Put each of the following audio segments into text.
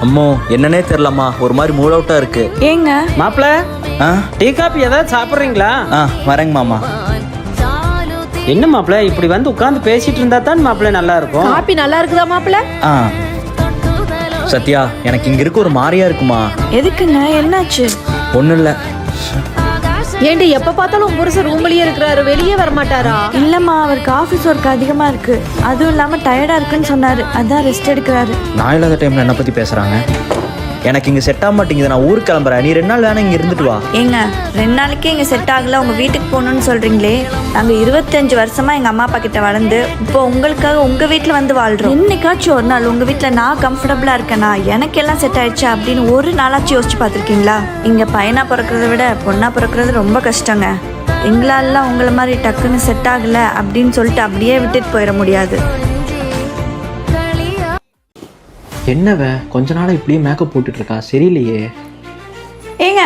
அம்மோ என்னன்னே தெரியலம்மா, ஒரு மாதிரி மூட் அவுட்டா இருக்கு. ஏங்க மாப்பிள்ள, டீ காபி ஏதாவது சாப்பிட்றீங்களா? வரேங்க மாமா. என்ன மாப்பிள்ள, இப்படி வந்து உட்காந்து பேசிட்டு இருந்தா தான் மாப்பிள்ள நல்லா இருக்கும். காபி நல்லா இருக்குதா மாப்பிள்ள? சத்யா, எனக்கு இங்க இருக்க ஒரு மாதிரியா இருக்குமா. எதுக்குங்க, என்னாச்சு? ஒண்ணும் இல்ல. ஏண்டி எப்ப பார்த்தாலும் உன் புருஷன் ரூம்லயே இருக்கிறாரு, வெளியே வர மாட்டாரா? இல்லம்மா, அவருக்கு ஆபீஸ் ஒர்க் அதிகமா இருக்கு, அதுவும் இல்லாம டயர்டா இருக்குன்னு சொன்னாரு, அதான் ரெஸ்ட் எடுக்கிறாரு. நான் இல்லாத டைம்ல என்ன பத்தி பேசுறாங்க? எனக்கு இங்க செட் ஆக மாட்டேங்குது, நான் ஊருக்கு கிளம்புறேன். நீ 2 நாள் வேணா இங்க இருந்துட்டு வா. ஏங்க 2 நாளைக்கே இங்க செட் ஆகல, உங்க வீட்டுக்கு போகணும்னு சொல்றீங்களே. நாங்க 25 வருஷமா எங்க அம்மா அப்பா கிட்ட வளர்ந்து இப்போ உங்களுக்காக உங்க வீட்டுல வந்து வாழ்றோம். இன்னைக்காச்சும் ஒரு நாள் உங்க வீட்டுல நான் கம்ஃபர்டபுளா இருக்கேனா, எனக்கு எல்லாம் செட் ஆயிடுச்சா அப்படின்னு ஒரு நாளாச்சும் யோசிச்சு பார்த்துருக்கீங்களா? இங்க பையனா பிறக்கிறத விட பொண்ணா பிறக்கிறது ரொம்ப கஷ்டங்க. எங்களாலாம் உங்களை மாதிரி டக்குன்னு செட் ஆகல அப்படின்னு சொல்லிட்டு அப்படியே விட்டுட்டு போயிட முடியாது. என்னவ கொஞ்ச நாள் இப்படியே மேக்கப் போட்டுட்டு இருக்கா, சரியில்லையே. ஏங்க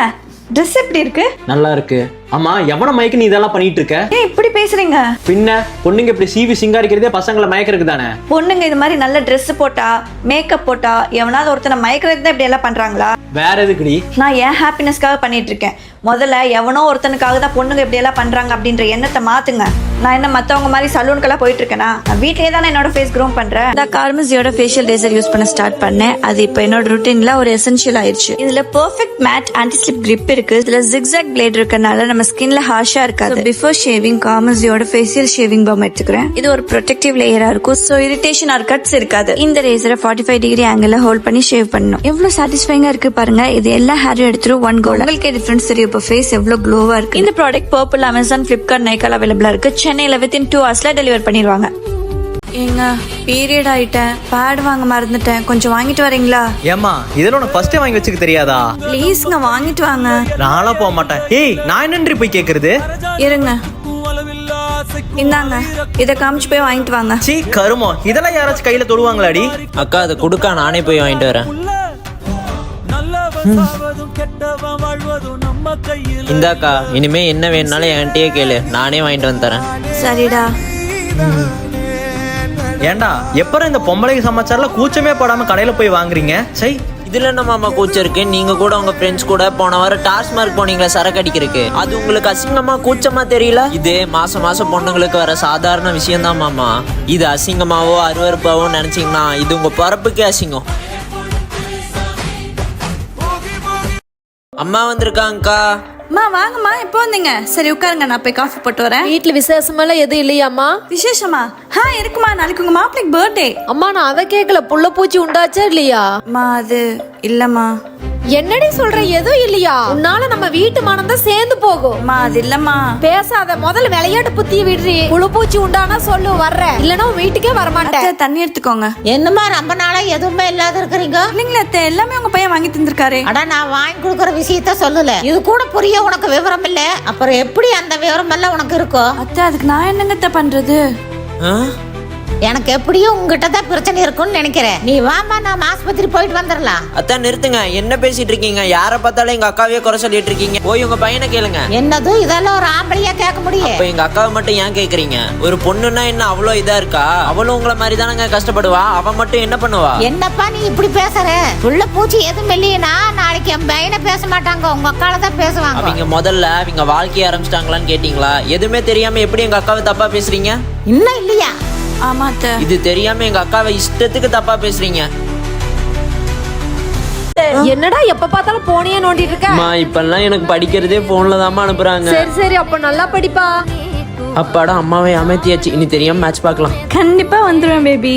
ட்ரெஸ் எப்படி இருக்கு? நல்லா இருக்கு. ஆமா, எவன மயக்க நீ இதெல்லாம் பண்ணிட்டு இருக்க? ஏன் இப்படி பேசுறீங்க? பின்ன பொண்ணுங்க இப்படி சிவி சிங்காரிக்கிறதே பசங்களை மயக்கிறதுக்கு தானே. பொண்ணுங்க இது மாதிரி நல்ல ட்ரெஸ் போட்டா மேக்கப் போட்டா எவனாவது ஒருத்தனை மயக்கிறதுக்கு தான் இப்படி எல்லாம் பண்றாங்களா? வேற எதுக்குடி? நான் என் ஹாப்பினஸ்க்காக பண்ணிட்டு இருக்கேன். முதல்ல எவனோ ஒருத்தனுக்காக தான் பொண்ணுங்க இப்படி எல்லாம் பண்றாங்க அப்படின்ற எண்ணத்தை மாத்துங்க. நான் என்ன மத்தவங்க மாதிரி சலூனுக்கெல்லாம் போயிட்டு இருக்கேனா? நான் வீட்லயே தானே என்னோட ஃபேஸ் க்ரோம் பண்றேன். இந்த கார்மஸியோட ஃபேஷியல் ரேசர் யூஸ் பண்ண ஸ்டார்ட் பண்ணேன். அது இப்போ என்னோட ருட்டீன்ல ஒரு எசென்ஷியல் ஆயிடுச்சு. இதுல perfect matte anti slip grip இருக்கு. இதுல ஜிக்ஸாக் பிளேட் இருக்கனால நம்ம ஸ்கின்ல ஹார்ஷா இருக்காது. பிஃபோர் ஷேவிங் கார்மஸியோட ஃபேஷியல் ஷேவிங் பாம் எடுத்துக்கிறேன். இது ஒரு ப்ரொடெக்டிவ் லேயரா இருக்கும், சோ இரிட்டேஷன் ஆர் கட்ஸ் இருக்காது. இந்த ரேசரை 45 டிகிரி ஆங்கிள் ஹோல்ட் பண்ணி ஷேவ் பண்ணணும். எவ்வளவு சாட்டிஸ்ஃபைங்கா இருக்கு பாருங்க. இது எல்லா ஹேரும் எடுத்துரும் ஒன் கோல். உங்களுக்கு டிஃபரன்ஸ் தெரியும், இப்போ ஃபேஸ் எவ்வளவு க்ளோவா இருக்கு. இந்த ப்ராடக்ட் பர்பிள், அமேசான், பிளிப்கார்ட், நைக்கால அவைலபிளா இருக்கு. சென்னையில வித்தின் 2 ஹவர்ஸ்ல டெலிவர் பண்ணிடுவாங்க. ஏங்க பீரியட் ஆயிட்டேன், பேட் வாங்க மறந்துட்டேன், கொஞ்சம் வாங்கிட்டு வரீங்களா? ஏமா, இதெல்லாம் உனக்கு ஃபர்ஸ்டே வாங்கி வச்சுக்க தெரியாதா? ப்ளீஸ்ங்க வாங்கிட்டு வாங்க. நானா போக மாட்டேன். ஏய், நான் என்னன்றி போய் கேக்குறது? இருங்க, இந்தாங்க, இத காமிச்சு போய் வாங்கிட்டு வாங்க. சீ கருமோ, இதெல்லாம் யாராச்சும் கையில தொடுவாங்களாடி? அக்கா அதை கொடுக்கா, நானே போய் வாங்கிட்டு வரேன். இந்தாக்கா, இனிமே என்ன வேணும்னாலும் என்கிட்டயே கேளு, நானே வாங்கிட்டு வந்து தரேன். சரிடா. ஏண்டா, எப்பறம் இந்த பொம்பளைக்கு சமாச்சாரல கூச்சமே படாம கடையில போய் வாங்குறீங்க? சை, இதுல என்ன மாமா கூச்சம் இருக்கு? நீங்க கூட உங்க ஃப்ரெண்ட்ஸ் கூட போன வாரம் டாஸ்மார்க் போனீங்களா சரக்கு அடிக்கிறதுக்கு, அது உங்களுக்கு அசிங்கமா கூச்சமா தெரியல? இது மாசம் மாசம் பொண்ணுங்களுக்கு வர சாதாரண விஷயம் தான் மாமா. இது அசிங்கமாவோ அருவருப்பாவோ நினைச்சீங்கன்னா இது உங்க பிறப்புக்கே அசிங்கம். அம்மா வந்திருக்காங்கக்கா. அம்மா வாங்கம்மா, எப்போ வந்தீங்க? சரி உட்காருங்க, நான் போய் காஃபி போட்டு வரேன். வீட்டுல விசேஷமெல்லாம் எதுவும் இல்லையாம்மா? விசேஷமா? இருக்குமா, நாளைக்கு உங்க மாப்பிளைக்கு பர்த்டே. அம்மா நான் அதை கேட்கல, புள்ள பூச்சி உண்டாச்சா இல்லையா? அம்மா அது இல்லம்மா. என்னடி சொல்ற, எதுவும் இல்லையா? உன்னால நம்ம வீட்டு மனம் தான் சேர்ந்து போகும். அம்மா அது இல்லம்மா. பேசாத, முதல்ல விளையாட்டு புத்திய விடுறி. புழு பூச்சி உண்டானா சொல்லு, வர்றேன், இல்லன்னா வீட்டுக்கே வரமாட்டேன். தண்ணி எடுத்துக்கோங்க. என்னமா ரொம்ப நாளா எதுவுமே இல்லாத இருக்கிறீங்க? இல்லைங்களா அத்தை, எல்லாமே உங்க பையன் வாங்கி தந்திருக்காரு. அடா, நான் வாங்கி கொடுக்கற விஷயத்த சொல்லல, இது கூட புரிய உனக்கு விவரம் இல்ல. அப்புறம் எப்படி அந்த விவரம் எல்லாம் உனக்கு இருக்கும்? அத்தை, அதுக்கு நான் என்னங்க பண்றது? எனக்கு எப்படியும் உங்ககிட்ட தான் பிரச்சனை இருக்கும்னு நினைக்கிறேன். நீ வாமா, நான் ஆஸ்பத்திரி போயிட்டு வந்துடலாம். அத்தான் நிறுத்துங்க, என்ன பேசிட்டு இருக்கீங்க? யார பார்த்தாலும் எங்க அக்காவே குறை சொல்லிட்டு இருக்கீங்க. போய் உங்க பையனை கேளுங்க. என்னது இதெல்லாம் ஒரு ஆம்பளையா கேட்க முடியும்? இப்ப எங்க அக்காவை மட்டும் ஏன் கேக்குறீங்க? ஒரு பொண்ணுன்னா என்ன அவ்வளோ இதா இருக்கா? அவளும் உங்களை மாதிரி தானங்க கஷ்டப்படுவா, அவ மட்டும் என்ன பண்ணுவா? என்னப்பா நீ இப்படி பேசுற? புள்ள பூச்சி எதுவும் இல்லையா? நாளைக்கு என் பையனை பேச மாட்டாங்க, உங்க அக்கால தான் பேசுவாங்க. அவங்க முதல்ல அவங்க வாழ்க்கைய ஆரம்பிச்சிட்டாங்களான்னு கேட்டீங்களா? எதுவுமே தெரியாம எப்படி எங்க அக்காவை தப்பா பேசுறீங்க? இன்னும் இல்லையா? ஆமா அத்தை. இது தெரியாம எங்க அக்காவை இஷ்டத்துக்கு தப்பா பேசுறீங்க. என்னடா எப்ப பார்த்தாலும் போனியே நோண்டிட்டு இருக்க? அம்மா, இப்பெல்லாம் எனக்கு படிக்கிறதே போன்ல தான் அனுப்புறாங்க. சரி சரி, அப்ப நல்லா படிப்பா. அப்பாடா, அம்மாவை அமைத்தியாச்சு, இனி தெரியாம மேட்ச் பார்க்கலாம். கண்டிப்பா வந்துருவேன் பேபி.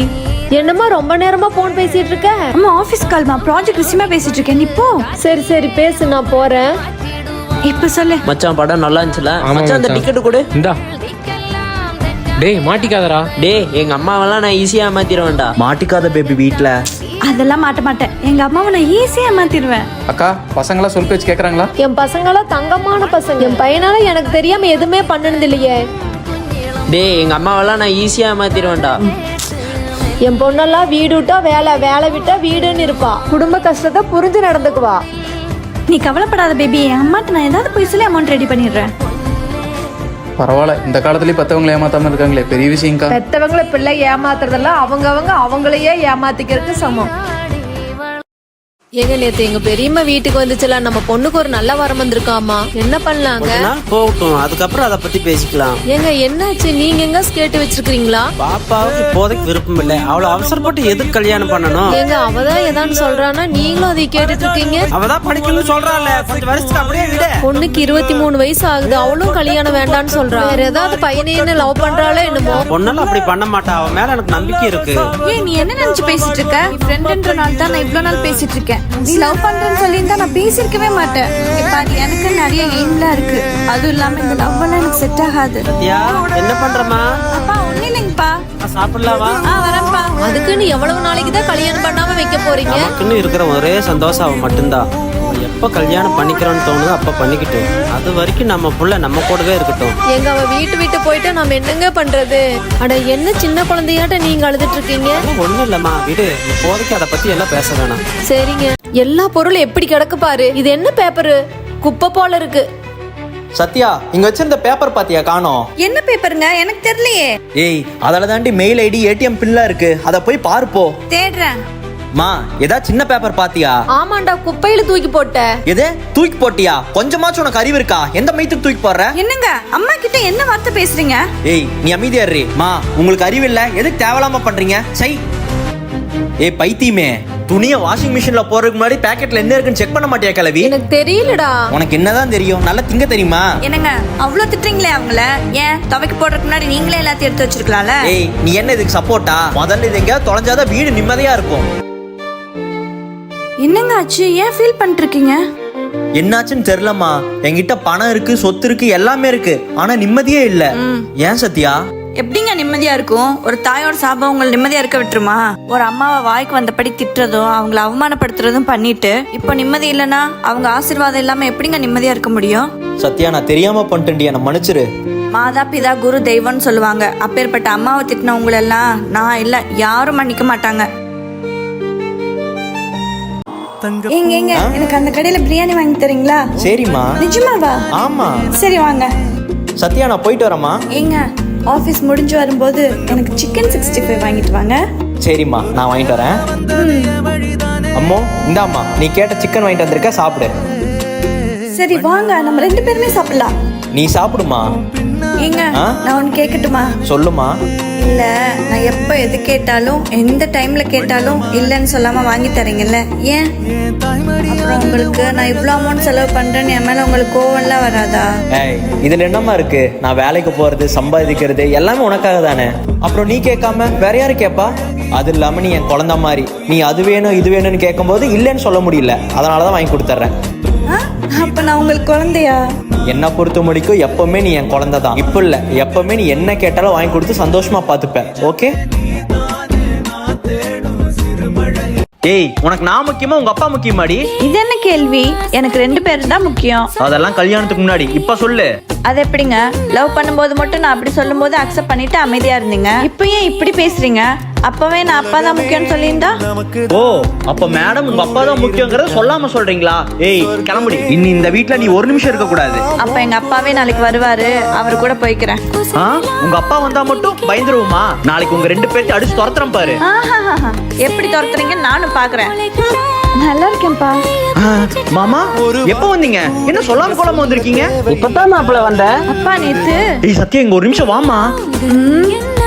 என்னம்மா ரொம்ப நேரமா போன் பேசிட்டு இருக்க? அம்மா ஆபீஸ் கால்மா, ப்ராஜெக்ட் விஷயமா பேசிட்டு இருக்கேன். நீ போ. சரி சரி பேசு, நான் போறேன். இப்ப சொல்லு மச்சான், படம் நல்லா இருந்துச்சுல மச்சான், அந்த டிக்கெட் கொடு. இந்தா. டேய் மாட்டிக்காதடா. டேய், எங்க அம்மாவெல்லாம் நான் ஈஸியா ஏமாத்திடுவேன்டா. மாட்டிக்காத பேபி வீட்ல. அதெல்லாம் மாட்ட மாட்டேன், எங்க அம்மாவை நான் ஈஸியா மாத்திடுவேன். அக்கா, பசங்களா சொல் பேச்சு கேக்குறாங்களா? என் பசங்களாம் தங்கமான பசங்க. என் பையனால எனக்கு தெரியாம எதுவுமே பண்ணனது இல்லையே. டேய், எங்க அம்மாவெல்லாம் நான் ஈஸியா ஏமாத்திடுவேன்டா. என் பொண்ணெல்லாம் வீடு விட்டா வேலை, வேலை விட்டா வீடுன்னு இருப்பா. குடும்ப கஷ்டத்தை புரிஞ்சு நடந்துக்குவா. நீ கவலைப்படாத பேபி, என் அம்மாட்ட நான் ஏதாவது போய் சொல்லி அமௌண்ட் ரெடி பண்ணிடுறேன். பரவாயில்ல, இந்த காலத்துலயும் பெத்தவங்களை ஏமாத்தாம இருக்காங்களே, பெரிய விஷயம்க்கா. பெத்தவங்களை பிள்ளை ஏமாத்துறதெல்லாம் அவங்கவங்க அவங்களையே ஏமாத்திக்கிறதுக்கு சமம். எங்க நேத்து எங்க பெரியம்மா வீட்டுக்கு வந்துச்சுல, நம்ம பொண்ணுக்கு ஒரு நல்ல வரம் வந்திருக்காமா, என்ன பண்ணலாங்க? கொஞ்ச நாள் போகட்டும், அதுக்கப்புறம் அதை பத்தி பேசிக்கலாம். ஏங்க என்னாச்சு, நீங்க எங்க கேட்டு வச்சிருக்கீங்களா? பாப்பாவுக்கு இப்போதைக்கு விருப்பம் இல்லை. அவ்வளவு அவசரப்பட்டு எதுக்கு கல்யாணம் பண்ணணும்? ஏங்க அவதான் ஏதான்னு சொல்றானா, நீங்களும் அதை கேட்டுட்டு இருக்கீங்க? அவதான் படிக்கணும்னு சொல்றாள், கொஞ்சம் வருஷத்துக்கு அப்படியே விட. பொண்ணுக்கு 23 வயசு ஆகுது, அவளும் கல்யாணம் வேண்டான்னு சொல்றா. வேற ஏதாவது பையனையே லவ் பண்றாளோ என்னமோ. பொண்ணெல்லாம் அப்படி பண்ண மாட்டா, அவன் மேல எனக்கு நம்பிக்கை இருக்கு. ஏய், நீ என்ன நினைச்சு பேசிட்டு இருக்க? ஃப்ரெண்ட்ன்றனால தான் நான் இவ்வளவு நாள் பேசிட்டு இருக்கேன். நீ லவ் பண்றேன்னு சொல்லியிருந்தா நான் பேசிருக்கவே மாட்டேன். இப்ப அது எனக்கு நிறைய எய்ம்லாம் இருக்கு. அதுவும் இல்லாம இந்த லவ் எல்லாம் எனக்கு செட் ஆகாது. என்ன பண்றமா? அப்பா ஒண்ணு இல்லைங்கப்பா. சாப்பிடலாவா? வரேன்ப்பா. அதுக்குன்னு எவ்வளவு நாளைக்கு தான் கல்யாணம் பண்ணாம வைக்க போறீங்க? நமக்குன்னு இருக்கிற ஒரே சந்தோஷம் அவன் மட்டும்தான். எப்ப கல்யாணம் பண்ணிக்கிறோன்னு தோணுதோ அப்ப பண்ணிக்கிட்டோம். அது வரைக்கும் நம்ம புள்ள நம்ம கூடவே இருக்கட்டும். எங்க அவ வீட்டு விட்டு போயிட்டு நம்ம என்னங்க பண்றது? அட என்ன சின்ன குழந்தையாட்ட நீங்க அழுதுட்டு இருக்கீங்க? ஒண்ணும் இல்லம்மா, விடு. இப்போதைக்கு அதை பத்தி எல்லாம் பேச வேணாம். சரிங்க. எல்லா பொருளும் எப்படி கிடக்கு பாரு. இது என்ன பேப்பரு? குப்பை போல இருக்கு. சத்யா, இங்க வச்சிருந்த பேப்பர் பாத்தியா? காணோம். என்ன பேப்பருங்க? எனக்கு தெரியலையே. ஏய், அதில தாண்டி மெயில் ஐடி ஏடிஎம் பின்லாம் இருக்கு, அதை போய் பார்ப்போ. தேடுறேன். மா, ஏதா சின்ன பேப்பர் பாத்தியா? ஆமாண்டா, குப்பையில தூக்கி போட்ட. எது தூக்கி போட்டியா? கொஞ்சமாச்சும் உனக்கு அறிவு இருக்கா? எந்த மைத்துக்கு தூக்கி போடுற? என்னங்க அம்மா கிட்ட என்ன வார்த்தை பேசுறீங்க? ஏய், நீ அமைதியா இரு. மா, உங்களுக்கு அறிவு இல்ல, எதுக்கு தேவலாம பண்றீங்க? சை. ஏய் பைத்தியமே, துணியை வாஷிங் மிஷின்ல போறதுக்கு முன்னாடி பாக்கெட்ல என்ன இருக்குன்னு செக் பண்ண மாட்டியா கிளவி? எனக்கு தெரியலடா. உனக்கு என்னதான் தெரியும்? நல்லா திங்க தெரியுமா? என்னங்க அவ்வளவு திட்டுறீங்களே அவங்கள? ஏன் துவைக்க போடுறதுக்கு முன்னாடி நீங்களே எல்லாத்தையும் எடுத்து வச்சிருக்கலாம்ல? ஏய், நீ என்ன இதுக்கு சப்போர்ட்டா? முதல்ல இது எங்கேயாவது தொலைஞ்சாதான் வீடு நிம்மதியா இருக்கும். என்னங்க ஆச்சு? ஏன் ஃபீல் பண்ணிட்டு இருக்கீங்க? என்னாச்சுன்னு தெரியலம்மா. என்கிட்ட பணம் இருக்கு, சொத்து இருக்கு, எல்லாமே இருக்கு, ஆனா நிம்மதியே இல்ல. ஏன் சத்யா? எப்படிங்க நிம்மதியா இருக்கும்? ஒரு தாயோட சாபம் உங்களை நிம்மதியா இருக்க விட்டுருமா? ஒரு அம்மாவை வாய்க்கு வந்தபடி திட்டுறதும் அவங்களை அவமானப்படுத்துறதும் பண்ணிட்டு இப்போ நிம்மதி இல்லைன்னா அவங்க ஆசீர்வாதம் இல்லாம எப்படிங்க நிம்மதியா இருக்க முடியும்? சத்யா, நான் தெரியாம பண்ணிட்டேன்டி, என்ன மன்னிச்சிரு. மாதா பிதா குரு தெய்வம்னு சொல்லுவாங்க. அப்பேற்பட்ட அம்மாவை திட்டினவங்களெல்லாம் நான் இல்ல யாரும் மன்னிக்க மாட்டாங்க. ஏங்க ஏங்க, எனக்கு அந்த கடையில பிரியாணி வாங்கி தரீங்களா? சரிம்மா. நிஜமாவா? ஆமா. சரி வாங்க. சத்யா, நான் போயிட்டு வரேம்மா. ஏங்க ஆபீஸ் முடிஞ்சு வரும்போது எனக்கு சிக்கன் 65 வாங்கிட்டு வாங்க. சரிம்மா, நான் வாங்கிட்டு வரேன். அம்மோ, இந்தாம்மா, நீ கேட்ட சிக்கன் வாங்கிட்டு வந்திருக்க, சாப்பிடு. சரி வாங்க, நம்ம 2 பேருமே சாப்பிடலாம். நீ சாப்பிடுமா. ஏங்க நான் ஒன்னு கேட்கட்டுமா? சொல்லுமா. இல்ல, நான் எப்ப எது கேட்டாலும் எந்த டைம்ல கேட்டாலும் இல்லன்னு சொல்லாம வாங்கி தரீங்கல்ல, ஏன்? அப்புறம் உங்களுக்கு நான் இவ்வளவு அமௌண்ட் செலவு பண்றேன்னு என் மேல உங்களுக்கு கோவம்லாம் வராதா? ஏய், இதுல என்னம்மா இருக்கு? நான் வேலைக்கு போறது, சம்பாதிக்கிறது எல்லாமே உனக்காக தானே. அப்புறம் நீ கேட்காம வேற யாரு கேட்பா? அது இல்லாம நீ என் குழந்தை மாதிரி. நீ அது வேணும் இது வேணும்னு கேட்கும்போது இல்லைன்னு சொல்ல முடியல, அதனாலதான் வாங்கி கொடுத்துட்றேன். அப்ப நான் உங்களுக்கு குழந்தையா? என்ன பொறுத்த முடிக்கும் எப்பவுமே நீ என் குழந்தை தான். இப்ப இல்ல, எப்பவுமே நீ என்ன கேட்டாலும் வாங்கி கொடுத்து சந்தோஷமா பாத்துப்ப. ஓகே? ஏய், உனக்கு நான் முக்கியமா உங்க அப்பா முக்கியமாடி? இது என்ன கேள்வி? எனக்கு 2 பேரும் தான் முக்கியம். அதெல்லாம் கல்யாணத்துக்கு முன்னாடி. இப்ப சொல்லு. அது எப்படிங்க? லவ் பண்ணும்போது மட்டும் நான் அப்படி சொல்லும் போது அக்செப்ட் பண்ணிட்டு அமைதியா இருந்தீங்க. இப்போ ஏன் இப்படி பேசுறீங்க? அப்பவே நான் அப்பா தான் முக்கியம்னு சொல்லியிருந்தா? ஓ, அப்ப மேடம் உங்க அப்பா தான் முக்கியங்கிறத சொல்லாம சொல்றீங்களா? ஏய் கிளம்புடி, இன்னி இந்த வீட்ல நீ ஒரு நிமிஷம் இருக்க கூடாது. அப்ப எங்க அப்பாவே நாளைக்கு வருவாரு, அவரு கூட போய்க்கிறேன். உங்க அப்பா வந்தா மட்டும் பயந்துருவோமா? நாளைக்கு உங்க 2 பேர்த்தையும் அடிச்சு துரத்துறேன் பாரு. எப்படி துரத்துறீங்க நானும் பாக்குறேன். நல்லா இருக்கேன்ப்பா. மாமா, எப்ப வந்தீங்க? என்ன சொல்லாம கொள்ளாம வந்திருக்கீங்க? இப்பதான் மாப்பிள்ள வந்த. அப்பா நேத்து. ஏய் சத்யா, இங்க ஒரு நிமிஷம் வாமா.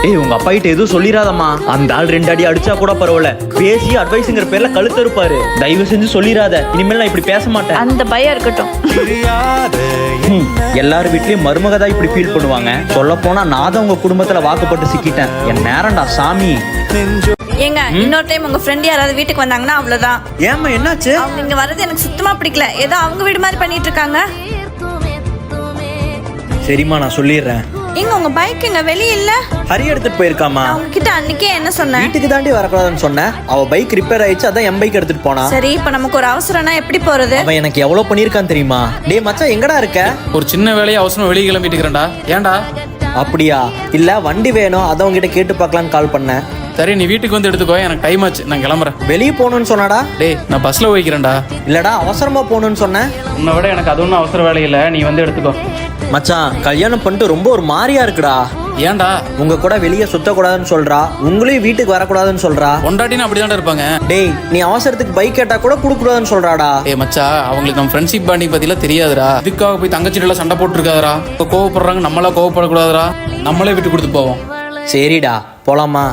ஏய், உங்க அப்பா கிட்ட எதுவும் சொல்லிராதம்மா. அந்த ஆள் 2 அடி அடிச்சா கூட பரவாயில்ல, பேசி அட்வைஸ்ங்கிற பேர்ல கழுத்து இருப்பாரு. தயவு செஞ்சு சொல்லிராத. இனிமேல் நான் இப்படி பேச மாட்டேன். அந்த பயம் இருக்கட்டும். எல்லார் வீட்லயும் மருமகதா இப்படி ஃபீல் பண்ணுவாங்க. சொல்ல போனா நான் தான் உங்க குடும்பத்துல வாக்குப்பட்டு சிக்கிட்டேன். என் நேரம்டா சாமி. ஏங்க இன்னொரு டைம் உங்க ஃப்ரெண்ட் யாராவது வீட்டுக்கு வந்தாங்கன்னா அவ்வளவுதான். ஏம்மா என்னாச்சு? அவங்க இங்க வர்றது எனக்கு சுத்தமா பிடிக்கல. ஏதோ அவங்க வீடு மாதிரி பண்ணிட்டு இருக்காங்க. சரிம்மா, நான் சொல்லிடுறேன். எங்க உங்க பைக் எங்க வெளிய இல்ல? ஹரி எடுத்துட்டு போயிருக்காமா. நான் உங்ககிட்ட அன்னைக்கே என்ன சொன்னேன்? வீட்டுக்கு தாண்டி வரக்கூடாதுன்னு சொன்னேன். அவ பைக் ரிப்பேர் ஆயிடுச்சு, அதான் என் பைக் எடுத்துட்டு போனா. சரி, இப்ப நமக்கு ஒரு அவசரம்னா எப்படி போறது? அவன் எனக்கு எவ்வளவு பண்ணிருக்கான் தெரியுமா? டேய் மச்சான், எங்கடா இருக்க? ஒரு சின்ன வேலையை அவசரம் வெளியே கிளம்பிட்டு இருக்கிறேன்டா. ஏன்டா? அப்படியா? இல்ல வண்டி வேணும், அதான் உங்ககிட்ட கேட்டு பார்க்கலான்னு கால் பண்ணேன். சரி, நீ வீட்டுக்கு வந்து எடுத்துக்கோ, எனக்கு டைம் ஆச்சு, நான் கிளம்புறேன். வெளியே போகணும்னு சொன்னாடா? டேய், நான் பஸ்ல போய்க்கிறேன்டா. இல்லடா, அவசரமா போகணும்னு சொன்னேன். உன்னை விட எனக்கு அது ஒன்றும் அவசர வேலை இல்லை, நீ வந்து எடுத்துக்கோ. மச்சான் கல்யாணம் பண்ணிட்டு ரொம்ப ஒரு மாதிரியா இருக்குடா. ஏன்டா உங்க கூட வெளியே சுத்தக்கூடாதுன்னு சொல்றா, உங்களையும் வீட்டுக்கு வரக்கூடாதுன்னு சொல்றா. பொண்டாட்டினா அப்படிதான்டா இருப்பாங்க. டேய் நீ அவசரத்துக்கு பைக் கேட்டா கூட கொடுக்கூடாதுன்னு சொல்றாடா. மச்சா அவங்களுக்கு நம்ம ஃப்ரெண்ட்ஷிப் பாண்டி பத்திலாம் தெரியாதுடா. இதுக்காக போய் தங்கச்சிட்டு சண்டை போட்டுருக்காதரா. கோவப்படுறாங்க, நம்மளா கோவப்படக்கூடாதுரா. நம்மளே விட்டு கொடுத்து போவோம். சரிடா போலாமா?